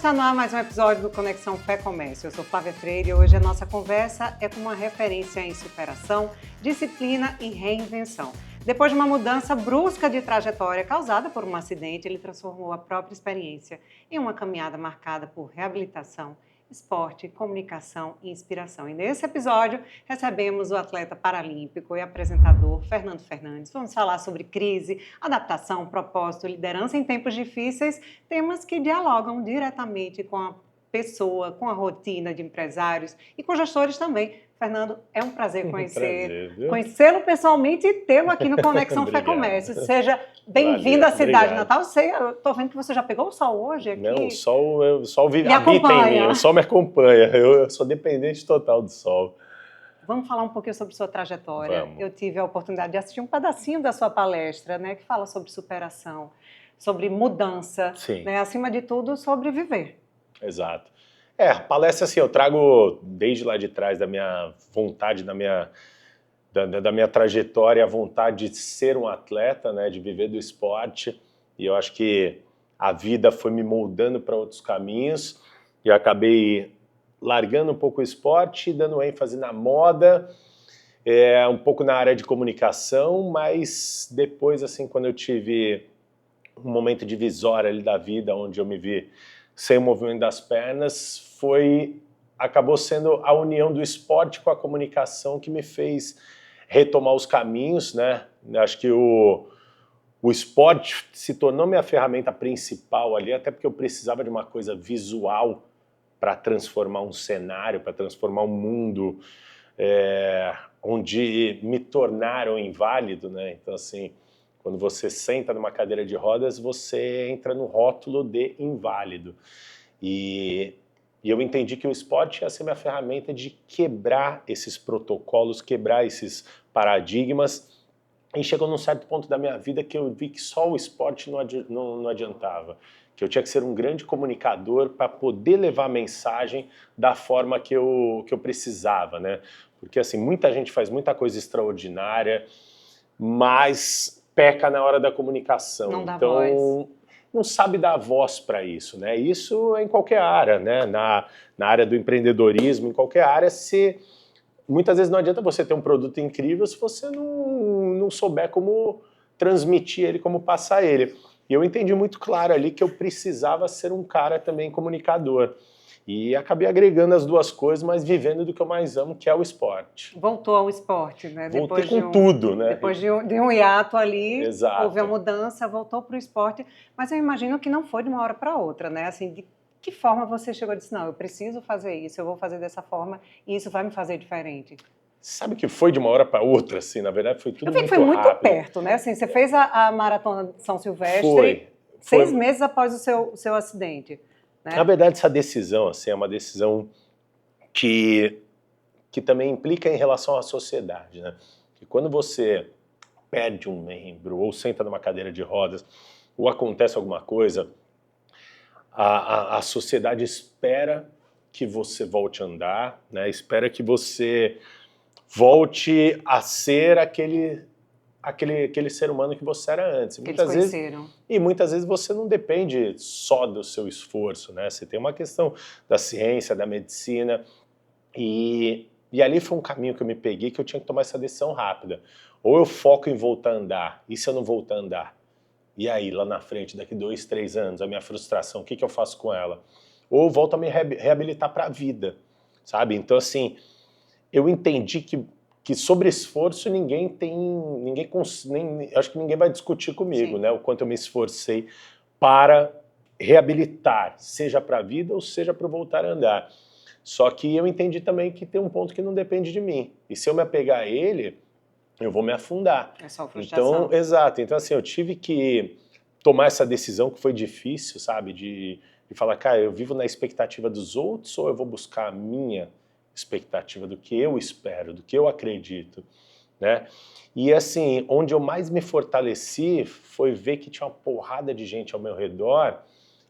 Está no ar mais um episódio do Conexão Fé Comércio. Eu sou Flávia Freire e hoje a nossa conversa é com uma referência em superação, disciplina e reinvenção. Depois de uma mudança brusca de trajetória causada por um acidente, ele transformou a própria experiência em uma caminhada marcada por reabilitação, esporte, comunicação e inspiração. E nesse episódio recebemos o atleta paralímpico e apresentador Fernando Fernandes. Vamos falar sobre crise, adaptação, propósito, liderança em tempos difíceis, temas que dialogam diretamente com a pessoa, com a rotina de empresários e com gestores também. Fernando, é um prazer conhecê-lo pessoalmente e tê-lo aqui no Conexão Fé Comércio. Seja bem-vindo à cidade natal. Eu estou vendo que você já pegou o sol hoje aqui. Não, o sol habita em mim, o sol me acompanha. Eu sou dependente total do sol. Vamos falar um pouquinho sobre sua trajetória. Vamos. Eu tive a oportunidade de assistir um pedacinho da sua palestra, né, que fala sobre superação, sobre mudança, né, acima de tudo, sobre viver. Exato. A palestra, assim, eu trago desde lá de trás da minha vontade, da minha trajetória, a vontade de ser um atleta, né, de viver do esporte, e eu acho que a vida foi me moldando para outros caminhos, e eu acabei largando um pouco o esporte, dando ênfase na moda, um pouco na área de comunicação, mas depois, assim, quando eu tive um momento divisório ali da vida, onde eu me vi sem o movimento das pernas, acabou sendo a união do esporte com a comunicação que me fez retomar os caminhos, né? Acho que o esporte se tornou minha ferramenta principal ali, até porque eu precisava de uma coisa visual para transformar um cenário, para transformar um mundo onde me tornaram inválido, né? Então, assim, quando você senta numa cadeira de rodas, você entra no rótulo de inválido. E eu entendi que o esporte ia ser minha ferramenta de quebrar esses protocolos, quebrar esses paradigmas. E chegou num certo ponto da minha vida que eu vi que só o esporte não adiantava. Que eu tinha que ser um grande comunicador para poder levar a mensagem da forma que eu precisava, né? Porque, assim, muita gente faz muita coisa extraordinária, mas peca na hora da comunicação. Não dá voz. Não sabe dar voz para isso, né? Isso é em qualquer área, né? Na área do empreendedorismo, em qualquer área, muitas vezes não adianta você ter um produto incrível se você não souber como transmitir ele, como passar ele. E eu entendi muito claro ali que eu precisava ser um cara também comunicador. E acabei agregando as duas coisas, mas vivendo do que eu mais amo, que é o esporte. Voltou ao esporte, né? Voltei com tudo, né? Depois de um hiato ali, Exato. Houve a mudança, voltou para o esporte, mas eu imagino que não foi de uma hora para outra, né? Assim, de que forma você chegou e disse, não, eu preciso fazer isso, eu vou fazer dessa forma e isso vai me fazer diferente? Sabe que foi de uma hora para outra, assim, na verdade foi tudo muito rápido. Foi muito perto, né? Assim, você fez a Maratona de São Silvestre 6 meses após o seu acidente. Né? Na verdade, essa decisão, assim, é uma decisão que também implica em relação à sociedade, né? Que quando você perde um membro, ou senta numa cadeira de rodas, ou acontece alguma coisa, a sociedade espera que você volte a andar, né? Espera que você volte a ser aquele ser humano que você era antes. Muitas vezes você não depende só do seu esforço, né? Você tem uma questão da ciência, da medicina, e ali foi um caminho que eu me peguei, que eu tinha que tomar essa decisão rápida. Ou eu foco em voltar a andar, e se eu não voltar a andar? E aí, lá na frente, daqui 2, 3 anos, a minha frustração, o que eu faço com ela? Ou eu volto a me reabilitar para a vida, sabe? Então, assim, eu entendi que sobre esforço acho que ninguém vai discutir comigo, né? O quanto eu me esforcei para reabilitar, seja para a vida ou seja para voltar a andar. Só que eu entendi também que tem um ponto que não depende de mim. E se eu me apegar a ele, eu vou me afundar. É só frustração. Então, exato. Então, assim, eu tive que tomar essa decisão que foi difícil, sabe? De falar, cara, eu vivo na expectativa dos outros ou eu vou buscar a minha expectativa do que eu espero, do que eu acredito, né? E assim, onde eu mais me fortaleci foi ver que tinha uma porrada de gente ao meu redor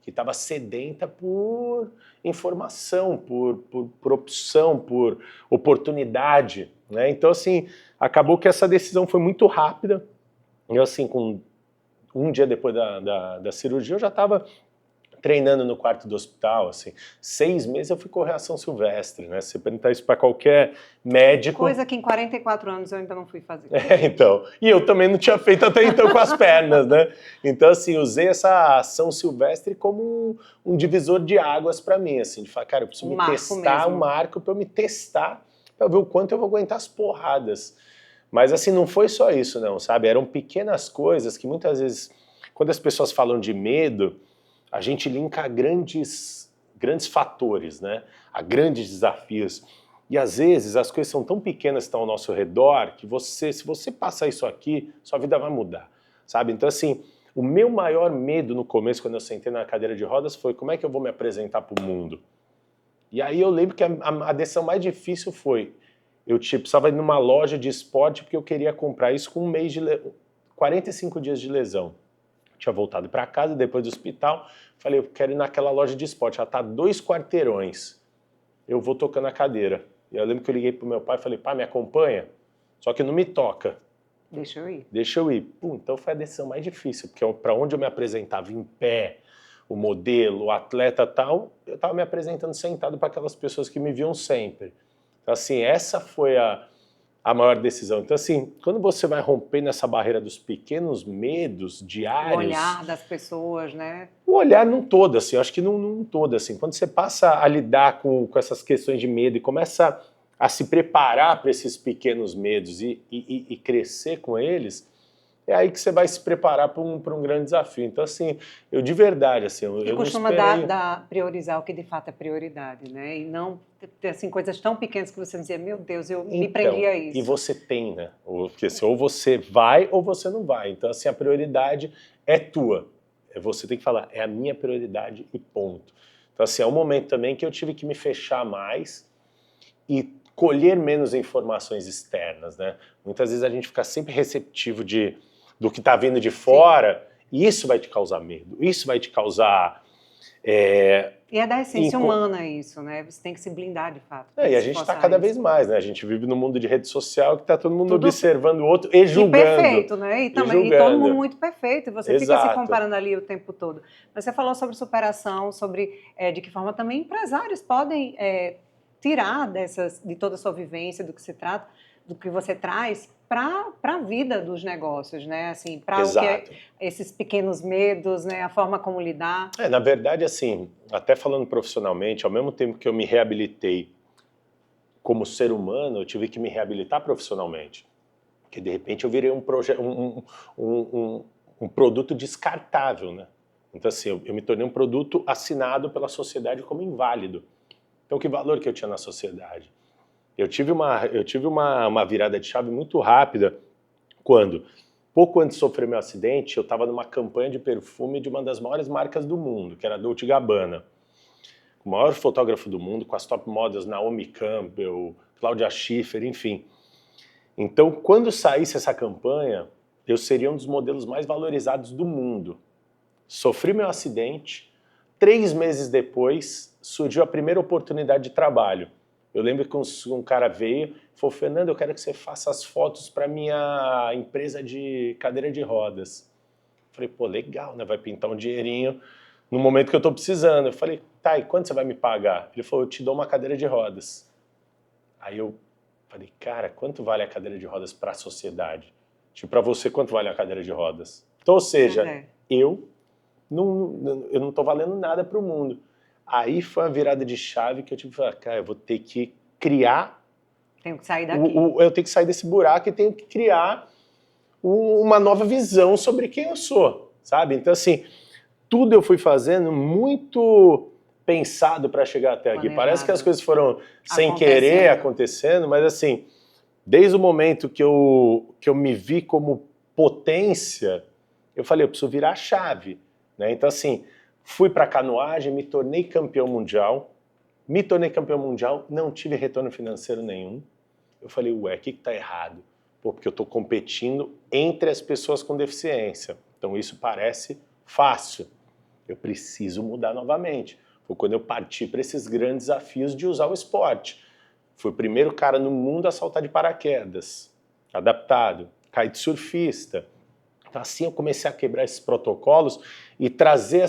que estava sedenta por informação, por opção, por oportunidade, né? Então, assim, acabou que essa decisão foi muito rápida. Eu, assim, com um dia depois da cirurgia, eu já estava treinando no quarto do hospital, assim, 6 meses eu fui correr a São Silvestre, né? Você perguntar isso para qualquer médico... Coisa que em 44 anos eu ainda não fui fazer. Então, e eu também não tinha feito até então com as pernas, né? Então, assim, usei essa São Silvestre como um divisor de águas para mim, assim, de falar, cara, eu preciso me testar, um marco para eu me testar, para ver o quanto eu vou aguentar as porradas. Mas, assim, não foi só isso, não, sabe? Eram pequenas coisas que muitas vezes, quando as pessoas falam de medo, a gente linka a grandes fatores, né? A grandes desafios. E às vezes as coisas são tão pequenas que estão ao nosso redor que se você passar isso aqui, sua vida vai mudar, sabe? Então, assim, o meu maior medo no começo, quando eu sentei na cadeira de rodas, foi como é que eu vou me apresentar para o mundo? E aí eu lembro que a decisão mais difícil foi, eu precisava ir numa loja de esporte porque eu queria comprar isso com 45 dias de lesão. Tinha voltado para casa depois do hospital, falei, eu quero ir naquela loja de esporte, já está 2 quarteirões, eu vou tocando a cadeira. E eu lembro que eu liguei pro meu pai e falei, pai, me acompanha? Só que não me toca. Deixa eu ir. Deixa eu ir. Pô, então foi a decisão mais difícil, porque para onde eu me apresentava em pé, o modelo, o atleta tal, eu estava me apresentando sentado para aquelas pessoas que me viam sempre. Então, assim, essa foi a maior decisão. Então, assim, quando você vai rompendo essa barreira dos pequenos medos diários... O olhar das pessoas, né? O olhar não todo, assim, eu acho que não todo, assim. Quando você passa a lidar com essas questões de medo e começa a se preparar para esses pequenos medos e crescer com eles, é aí que você vai se preparar para um grande desafio. Então, assim, eu de verdade, assim, eu costuma não esperei... priorizar o que de fato é prioridade, né? E não ter, assim, coisas tão pequenas que você dizia, meu Deus, eu me prendi a isso. E você tem, né? Porque assim, ou você vai ou você não vai. Então, assim, a prioridade é tua. Você tem que falar, é a minha prioridade e ponto. Então, assim, é um momento também que eu tive que me fechar mais e colher menos informações externas, né? Muitas vezes a gente fica sempre receptivo do que está vindo de fora, e isso vai te causar medo, isso vai te causar... E é da essência humana isso, né? Você tem que se blindar de fato. E a gente está cada vez mais, né? A gente vive num mundo de rede social que está todo mundo observando o outro e julgando. E perfeito, né? E todo mundo muito perfeito. E você fica se comparando ali o tempo todo. Mas você falou sobre superação, sobre de que forma também empresários podem tirar de toda a sua vivência, do que se trata, do que você traz para a vida dos negócios, né? Assim, para esses pequenos medos, né? A forma como lidar. Na verdade, assim, até falando profissionalmente, ao mesmo tempo que eu me reabilitei como ser humano, eu tive que me reabilitar profissionalmente. Porque, de repente, eu virei um produto descartável, né? Então, assim, eu me tornei um produto assinado pela sociedade como inválido. Então, que valor que eu tinha na sociedade? Eu tive uma virada de chave muito rápida quando, pouco antes de sofrer meu acidente, eu estava numa campanha de perfume de uma das maiores marcas do mundo, que era a Dolce & Gabbana. O maior fotógrafo do mundo, com as top models Naomi Campbell, Claudia Schiffer, enfim. Então, quando saísse essa campanha, eu seria um dos modelos mais valorizados do mundo. Sofri meu acidente, 3 meses depois surgiu a primeira oportunidade de trabalho. Eu lembro que um cara veio e falou, Fernando, eu quero que você faça as fotos para minha empresa de cadeira de rodas. Eu falei, pô, legal, né? Vai pintar um dinheirinho no momento que eu estou precisando. Eu falei, tá, e quanto você vai me pagar? Ele falou, eu te dou uma cadeira de rodas. Aí eu falei, cara, quanto vale a cadeira de rodas para a sociedade? Tipo, para você, quanto vale a cadeira de rodas? Então, ou seja, eu não estou valendo nada para o mundo. Aí foi uma virada de chave que eu tive que falar, cara, eu vou ter que criar... Tenho que sair daqui. Eu tenho que sair desse buraco e tenho que criar uma nova visão sobre quem eu sou, sabe? Então, assim, tudo eu fui fazendo muito pensado para chegar até aqui. Parece que as coisas foram sem querer acontecendo, mas assim, desde o momento que eu me vi como potência, eu falei, eu preciso virar a chave, né? Então, assim, fui para a canoagem, me tornei campeão mundial, não tive retorno financeiro nenhum. Eu falei, ué, o que está errado? Pô, porque eu estou competindo entre as pessoas com deficiência. Então isso parece fácil. Eu preciso mudar novamente. Foi quando eu parti para esses grandes desafios de usar o esporte. Fui o primeiro cara no mundo a saltar de paraquedas, adaptado, kitesurfista. Então assim eu comecei a quebrar esses protocolos e trazer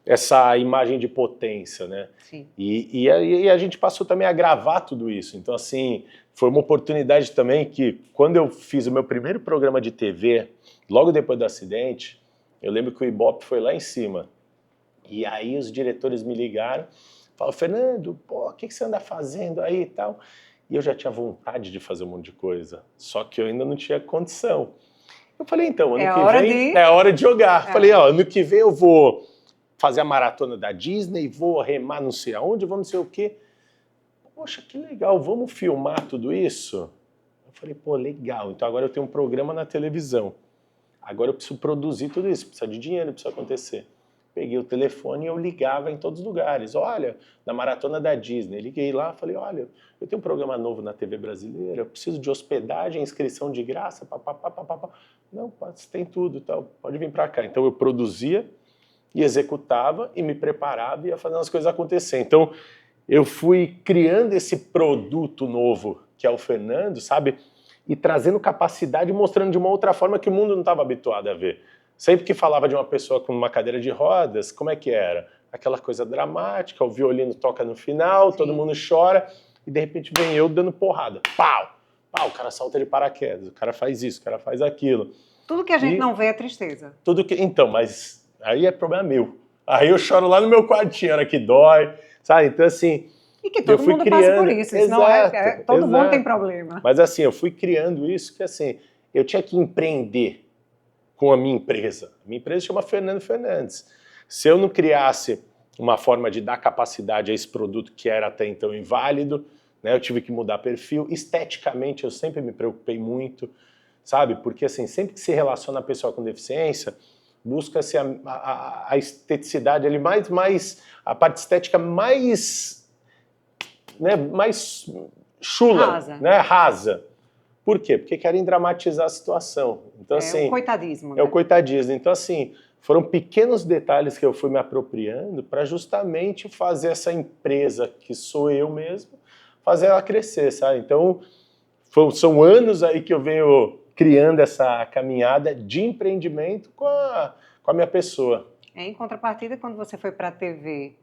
essa imagem de potência, né? Sim. E a gente passou também a gravar tudo isso. Então, assim, foi uma oportunidade também que, quando eu fiz o meu primeiro programa de TV, logo depois do acidente, eu lembro que o Ibope foi lá em cima. E aí os diretores me ligaram, falaram, Fernando, pô, o que você anda fazendo aí e tal? E eu já tinha vontade de fazer um monte de coisa, só que eu ainda não tinha condição. Eu falei, então, ano que vem é hora de jogar. Falei, ó, ano que vem eu vou fazer a maratona da Disney, vou remar não sei aonde, vou não sei o quê. Poxa, que legal, vamos filmar tudo isso? Eu falei, pô, legal, então agora eu tenho um programa na televisão. Agora eu preciso produzir tudo isso, precisa de dinheiro, precisa acontecer. Peguei o telefone e eu ligava em todos os lugares. Olha, na maratona da Disney, liguei lá, falei, olha, eu tenho um programa novo na TV brasileira, eu preciso de hospedagem, inscrição de graça, papapá. Não, você tem tudo, tal, pode vir para cá. Então eu produzia e executava e me preparava e ia fazendo as coisas acontecer. Então eu fui criando esse produto novo, que é o Fernando, sabe? E trazendo capacidade, mostrando de uma outra forma que o mundo não estava habituado a ver. Sempre que falava de uma pessoa com uma cadeira de rodas, como é que era? Aquela coisa dramática, o violino toca no final, todo mundo chora, e de repente vem eu dando porrada. Pau! Pau, o cara salta de paraquedas, o cara faz isso, o cara faz aquilo. Tudo que a gente não vê é tristeza. Então, mas aí é problema meu. Aí eu choro lá no meu quartinho, a hora que dói, sabe? Então, assim... E que todo mundo passa por isso, todo mundo tem problema. Mas assim, eu fui criando isso que assim, eu tinha que empreender com a minha empresa. A minha empresa chama Fernando Fernandes. Se eu não criasse uma forma de dar capacidade a esse produto que era até então inválido, né, eu tive que mudar perfil. Esteticamente eu sempre me preocupei muito, sabe? Porque assim, sempre que se relaciona a pessoa com deficiência, busca-se a esteticidade ali mais a parte estética mais, né, mais chula, rasa. Né, rasa. Por quê? Porque querem dramatizar a situação. Então, assim, o coitadismo. É o coitadismo. Então, assim, foram pequenos detalhes que eu fui me apropriando para justamente fazer essa empresa, que sou eu mesmo, fazer ela crescer, sabe? Então, são anos aí que eu venho criando essa caminhada de empreendimento com a minha pessoa. Em contrapartida, quando você foi para a TV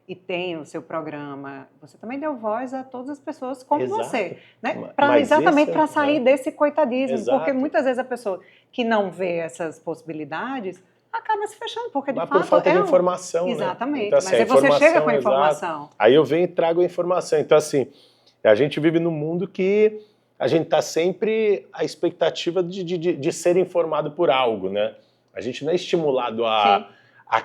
e tem o seu programa, você também deu voz a todas as pessoas como você, né? Exatamente para sair desse coitadismo, Exato. Porque muitas vezes a pessoa que não vê essas possibilidades acaba se fechando, porque de fato por falta de informação, Exatamente, né? Então, assim, mas aí você chega com a informação. Aí eu venho e trago a informação. Então, assim, a gente vive num mundo que a gente está sempre à expectativa de ser informado por algo, né? A gente não é estimulado a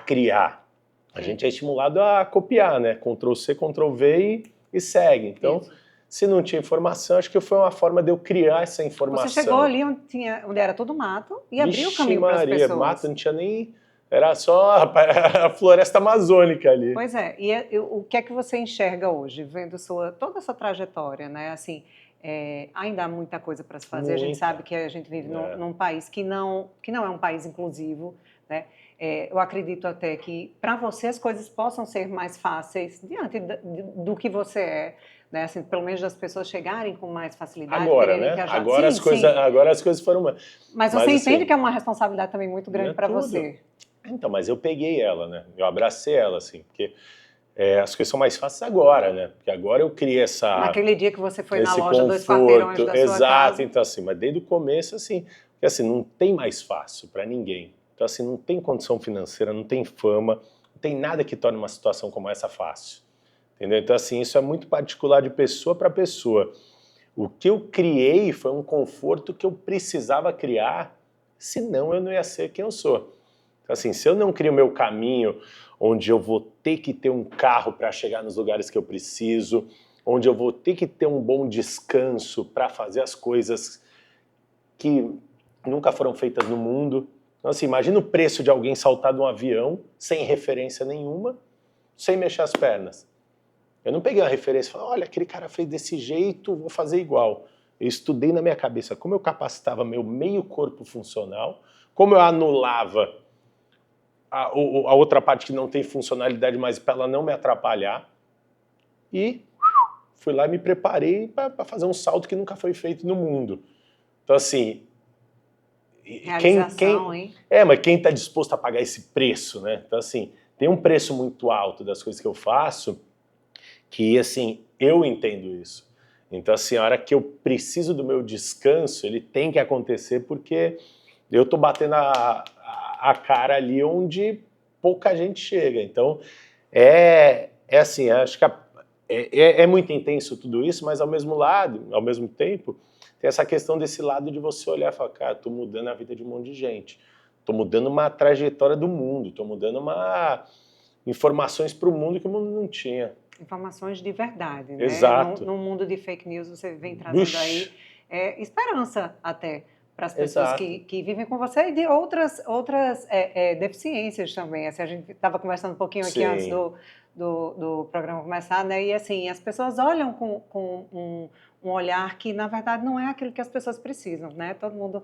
criar. A gente é estimulado a copiar, né? Ctrl+C, Ctrl+V e segue. Então, se não tinha informação, acho que foi uma forma de eu criar essa informação. Você chegou ali onde era todo mato e abriu o caminho para as pessoas. Mato não tinha nem... Era só a floresta amazônica ali. Pois é. E o que é que você enxerga hoje, vendo toda a sua trajetória, né? Assim, ainda há muita coisa para se fazer. Muita. A gente sabe que a gente vive num país que não é um país inclusivo, né? Eu acredito até que para você as coisas possam ser mais fáceis diante do que você é, né? Assim, pelo menos as pessoas chegarem com mais facilidade. Agora, né? Agora as coisas foram... Mas você entende que é uma responsabilidade também muito grande para você. Então, mas eu peguei ela, né? Eu abracei ela, assim, porque as coisas são mais fáceis agora, né? Porque agora eu criei essa... Naquele dia que você foi na loja 2 quarteirões da sua casa. Exato, então assim, mas desde o começo, assim, porque assim, não tem mais fácil para ninguém. Então assim, não tem condição financeira, não tem fama, não tem nada que torne uma situação como essa fácil. Entendeu? Então assim, isso é muito particular de pessoa para pessoa. O que eu criei foi um conforto que eu precisava criar, senão eu não ia ser quem eu sou. Então assim, se eu não crio o meu caminho, onde eu vou ter que ter um carro para chegar nos lugares que eu preciso, onde eu vou ter que ter um bom descanso para fazer as coisas que nunca foram feitas no mundo. Então assim, imagina o preço de alguém saltar de um avião, sem referência nenhuma, sem mexer as pernas. Eu não peguei uma referência e falei, olha, aquele cara fez desse jeito, vou fazer igual. Eu estudei na minha cabeça como eu capacitava meu meio corpo funcional, como eu anulava a outra parte que não tem funcionalidade, mas para ela não me atrapalhar. E fui lá e me preparei para fazer um salto que nunca foi feito no mundo. Então, assim... Realização, hein? Mas quem está disposto a pagar esse preço, né? Então, assim, tem um preço muito alto das coisas que eu faço, que assim, eu entendo isso. Então assim, a hora que eu preciso do meu descanso, ele tem que acontecer porque eu tô batendo a cara ali onde pouca gente chega. Então é assim, acho que é muito intenso tudo isso, mas ao mesmo tempo, tem essa questão desse lado de você olhar e falar, cara, tô mudando a vida de um monte de gente. Tô mudando uma trajetória do mundo, tô mudando informações para o mundo que o mundo não tinha. Informações de verdade, né? Exato. No mundo de fake news, você vem trazendo aí esperança até para as pessoas que vivem com você e de outras deficiências também. Assim, a gente estava conversando um pouquinho aqui antes do programa começar, né? E assim, as pessoas olham com um olhar que, na verdade, não é aquilo que as pessoas precisam, né? Todo mundo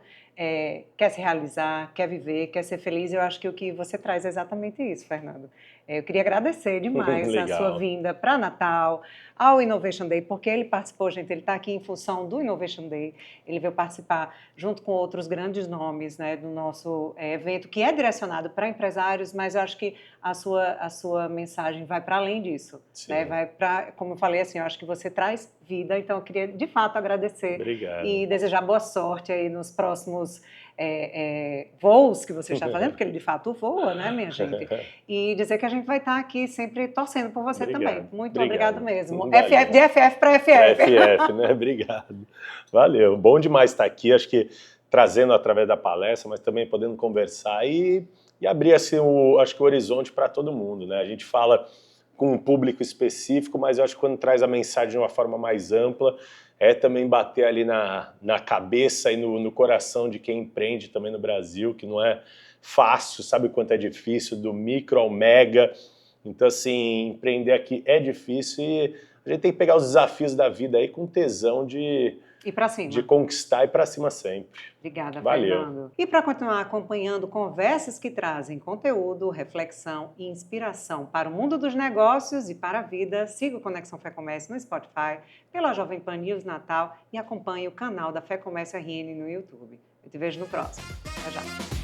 quer se realizar, quer viver, quer ser feliz. Eu acho que o que você traz é exatamente isso, Fernando. Eu queria agradecer demais a sua vinda para Natal, ao Innovation Day, porque ele participou, gente, ele está aqui em função do Innovation Day, ele veio participar junto com outros grandes nomes, né, do nosso evento, que é direcionado para empresários, mas eu acho que a sua mensagem vai para além disso, né, vai para, como eu falei, assim, eu acho que você traz vida, então eu queria, de fato, agradecer. Obrigado. E desejar boa sorte aí nos próximos voos que você está fazendo, porque ele de fato voa, né, minha gente? E dizer que a gente vai estar aqui sempre torcendo por você também. Muito obrigado mesmo. FF, de FF para FF. Para FF, né? Obrigado. Valeu. Bom demais estar aqui, acho que trazendo através da palestra, mas também podendo conversar e abrir assim, acho que o horizonte para todo mundo, né? A gente fala com um público específico, mas eu acho que quando traz a mensagem de uma forma mais ampla, também bater ali na cabeça e no coração de quem empreende também no Brasil, que não é fácil, sabe o quanto é difícil, do micro ao mega. Então, assim, empreender aqui é difícil e a gente tem que pegar os desafios da vida aí com tesão de conquistar e para cima sempre. Obrigada, Valeu. Fernando. E para continuar acompanhando conversas que trazem conteúdo, reflexão e inspiração para o mundo dos negócios e para a vida, siga o Conexão Fé Comércio no Spotify, pela Jovem Pan News Natal e acompanhe o canal da Fé Comércio RN no YouTube. Eu te vejo no próximo. Até já.